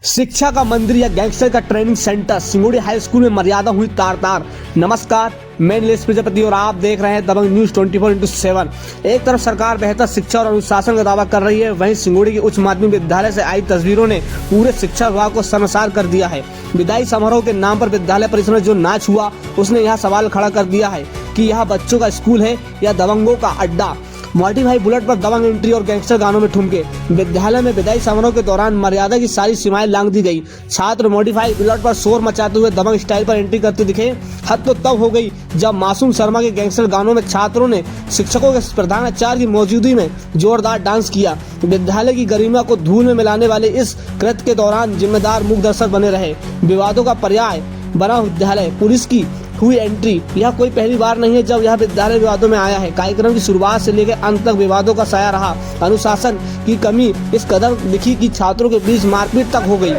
शिक्षा का मंदिर या गैंगस्टर का training centre Singodi high school में मर्यादा हुई तार-तार। नमस्कार, मैं नीलेश प्रजापति और आप देख रहे हैं दबंग न्यूज 24/7। एक तरफ सरकार बेहतर शिक्षा और अनुशासन का दावा कर रही है, वहीं सिंगोड़ी के उच्च माध्यमिक विद्यालय से आई तस्वीरों ने पूरे शिक्षा विभाग को शर्मसार कर दिया है। विदाई समारोह के नाम पर विद्यालय परिसर में जो नाच हुआ, उसने यह सवाल खड़ा कर दिया है कि यह बच्चों का स्कूल है या दबंगों का अड्डा। मॉडिफाई बुलेट पर दबंग एंट्री और गैंगस्टर गानों में ठुमके। विद्यालय में विदाई समारोह के दौरान मर्यादा की सारी सीमाएं लांघ दी गई। छात्र मॉडिफाई बुलेट पर शोर मचाते हुए दबंग स्टाइल पर एंट्री करते दिखे। हद तो तब हो गई जब मासूम शर्मा के गैंगस्टर गानों में छात्रों ने शिक्षकों के प्रधानाचार्य की मौजूदगी में जोरदार डांस किया। विद्यालय की गरिमा को धूल में मिलाने वाले इस कृत्य के दौरान जिम्मेदार मूक दर्शक बने रहे। विवादों का पर्याय बना विद्यालय, पुलिस की हुई एंट्री। यह कोई पहली बार नहीं है जब यह विद्यालय विवादों में आया है। कार्यक्रम की शुरुआत से लेकर अंत तक विवादों का साया रहा। अनुशासन की कमी इस कदर दिखी कि छात्रों के बीच मारपीट तक हो गई।